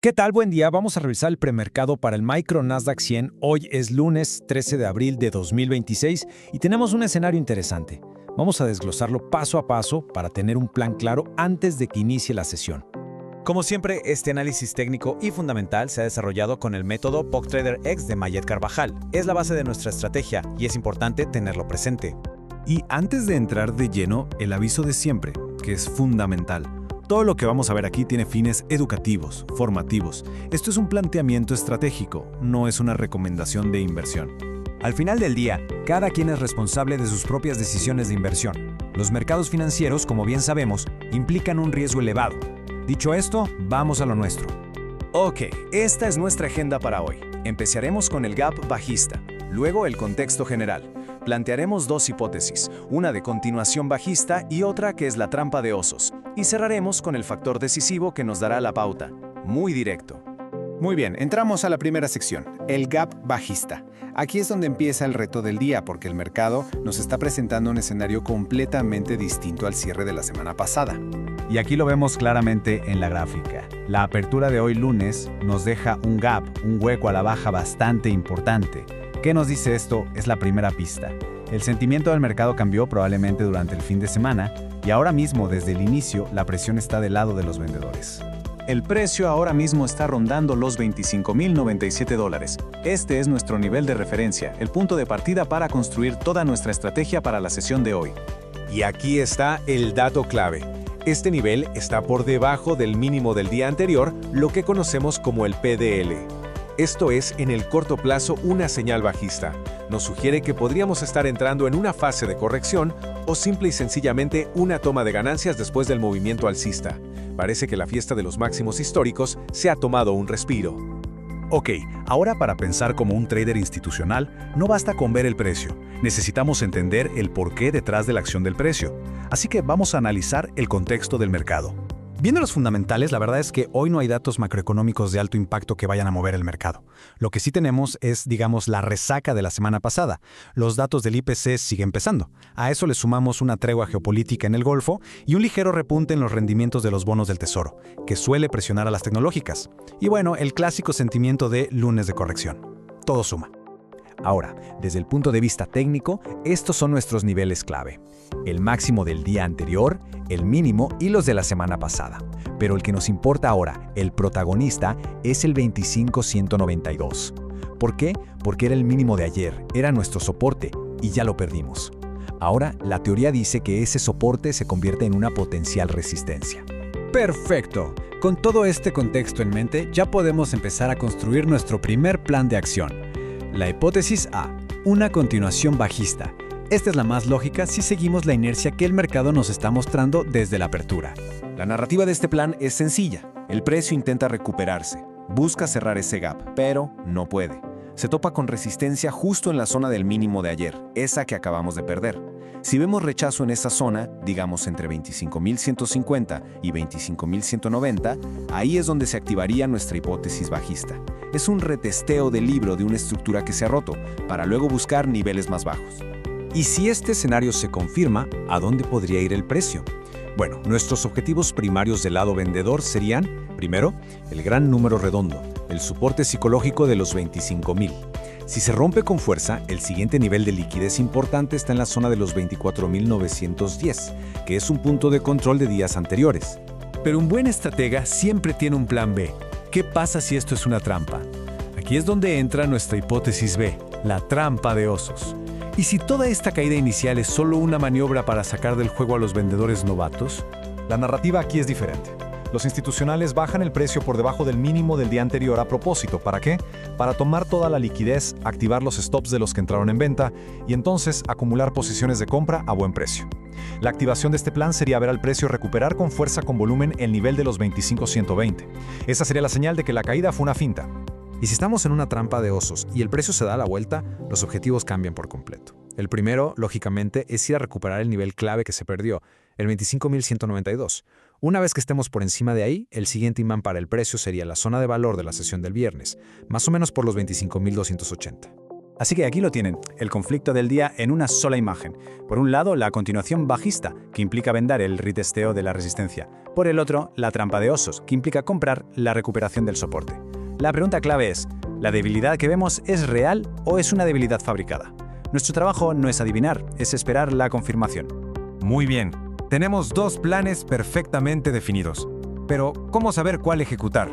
¿Qué tal? Buen día. Vamos a revisar el premercado para el Micro Nasdaq 100. Hoy es lunes 13 de abril de 2026 y tenemos un escenario interesante. Vamos a desglosarlo paso a paso para tener un plan claro antes de que inicie la sesión. Como siempre, este análisis técnico y fundamental se ha desarrollado con el método PogTrader X de Mayet Carvajal. Es la base de nuestra estrategia y es importante tenerlo presente. Y antes de entrar de lleno, el aviso de siempre, que es fundamental. Todo lo que vamos a ver aquí tiene fines educativos, formativos. Esto es un planteamiento estratégico, no es una recomendación de inversión. Al final del día, cada quien es responsable de sus propias decisiones de inversión. Los mercados financieros, como bien sabemos, implican un riesgo elevado. Dicho esto, vamos a lo nuestro. Ok, esta es nuestra agenda para hoy. Empezaremos con el gap bajista, luego el contexto general. Plantearemos dos hipótesis, una de continuación bajista y otra que es la trampa de osos. Y cerraremos con el factor decisivo que nos dará la pauta. Muy directo. Muy bien, entramos a la primera sección, el gap bajista. Aquí es donde empieza el reto del día porque el mercado nos está presentando un escenario completamente distinto al cierre de la semana pasada. Y aquí lo vemos claramente en la gráfica. La apertura de hoy lunes nos deja un gap, un hueco a la baja bastante importante. ¿Qué nos dice esto? Es la primera pista. El sentimiento del mercado cambió probablemente durante el fin de semana y ahora mismo, desde el inicio, la presión está del lado de los vendedores. El precio ahora mismo está rondando los $25,097. Este es nuestro nivel de referencia, el punto de partida para construir toda nuestra estrategia para la sesión de hoy. Y aquí está el dato clave. Este nivel está por debajo del mínimo del día anterior, lo que conocemos como el PDL. Esto es, en el corto plazo, una señal bajista. Nos sugiere que podríamos estar entrando en una fase de corrección o simple y sencillamente una toma de ganancias después del movimiento alcista. Parece que la fiesta de los máximos históricos se ha tomado un respiro. Ok, ahora para pensar como un trader institucional, no basta con ver el precio. Necesitamos entender el porqué detrás de la acción del precio. Así que vamos a analizar el contexto del mercado. Viendo los fundamentales, la verdad es que hoy no hay datos macroeconómicos de alto impacto que vayan a mover el mercado. Lo que sí tenemos es, digamos, la resaca de la semana pasada. Los datos del IPC siguen pesando. A eso le sumamos una tregua geopolítica en el Golfo y un ligero repunte en los rendimientos de los bonos del Tesoro, que suele presionar a las tecnológicas. Y bueno, el clásico sentimiento de lunes de corrección. Todo suma. Ahora, desde el punto de vista técnico, estos son nuestros niveles clave. El máximo del día anterior, el mínimo y los de la semana pasada. Pero el que nos importa ahora, el protagonista, es el 25,192. ¿Por qué? Porque era el mínimo de ayer, era nuestro soporte y ya lo perdimos. Ahora, la teoría dice que ese soporte se convierte en una potencial resistencia. Perfecto. Con todo este contexto en mente, ya podemos empezar a construir nuestro primer plan de acción. La hipótesis A, una continuación bajista. Esta es la más lógica si seguimos la inercia que el mercado nos está mostrando desde la apertura. La narrativa de este plan es sencilla. El precio intenta recuperarse, busca cerrar ese gap, pero no puede. Se topa con resistencia justo en la zona del mínimo de ayer, esa que acabamos de perder. Si vemos rechazo en esa zona, digamos entre 25,150 y 25,190, ahí es donde se activaría nuestra hipótesis bajista. Es un retesteo del libro de una estructura que se ha roto, para luego buscar niveles más bajos. Y si este escenario se confirma, ¿a dónde podría ir el precio? Bueno, nuestros objetivos primarios del lado vendedor serían, primero, el gran número redondo, el soporte psicológico de los 25,000. Si se rompe con fuerza, el siguiente nivel de liquidez importante está en la zona de los 24,910, que es un punto de control de días anteriores. Pero un buen estratega siempre tiene un plan B. ¿Qué pasa si esto es una trampa? Aquí es donde entra nuestra hipótesis B, la trampa de osos. ¿Y si toda esta caída inicial es solo una maniobra para sacar del juego a los vendedores novatos? La narrativa aquí es diferente. Los institucionales bajan el precio por debajo del mínimo del día anterior a propósito. ¿Para qué? Para tomar toda la liquidez, activar los stops de los que entraron en venta y entonces acumular posiciones de compra a buen precio. La activación de este plan sería ver al precio recuperar con fuerza con volumen el nivel de los 25,120. Esa sería la señal de que la caída fue una finta. Y si estamos en una trampa de osos y el precio se da la vuelta, los objetivos cambian por completo. El primero, lógicamente, es ir a recuperar el nivel clave que se perdió, el 25,192. Una vez que estemos por encima de ahí, el siguiente imán para el precio sería la zona de valor de la sesión del viernes, más o menos por los 25,280. Así que aquí lo tienen, el conflicto del día en una sola imagen. Por un lado, la continuación bajista, que implica vender el retesteo de la resistencia. Por el otro, la trampa de osos, que implica comprar la recuperación del soporte. La pregunta clave es, ¿la debilidad que vemos es real o es una debilidad fabricada? Nuestro trabajo no es adivinar, es esperar la confirmación. Muy bien, tenemos dos planes perfectamente definidos. Pero, ¿cómo saber cuál ejecutar?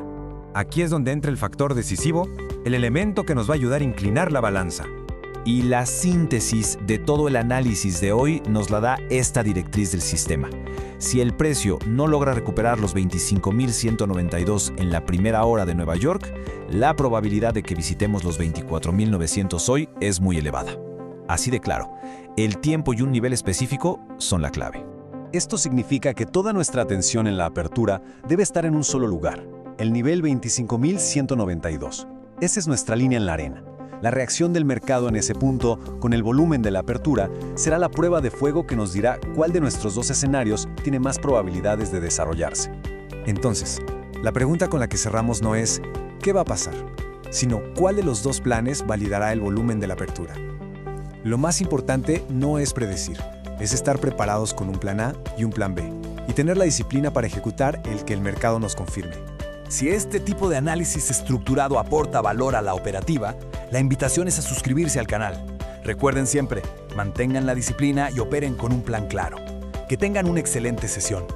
Aquí es donde entra el factor decisivo, el elemento que nos va a ayudar a inclinar la balanza. Y la síntesis de todo el análisis de hoy nos la da esta directriz del sistema. Si el precio no logra recuperar los 25.192 en la primera hora de Nueva York, la probabilidad de que visitemos los 24.900 hoy es muy elevada. Así de claro, el tiempo y un nivel específico son la clave. Esto significa que toda nuestra atención en la apertura debe estar en un solo lugar, el nivel 25.192. Esa es nuestra línea en la arena. La reacción del mercado en ese punto, con el volumen de la apertura, será la prueba de fuego que nos dirá cuál de nuestros dos escenarios tiene más probabilidades de desarrollarse. Entonces, la pregunta con la que cerramos no es ¿qué va a pasar?, sino ¿cuál de los dos planes validará el volumen de la apertura? Lo más importante no es predecir, es estar preparados con un plan A y un plan B, y tener la disciplina para ejecutar el que el mercado nos confirme. Si este tipo de análisis estructurado aporta valor a la operativa, la invitación es a suscribirse al canal. Recuerden siempre, mantengan la disciplina y operen con un plan claro. Que tengan una excelente sesión.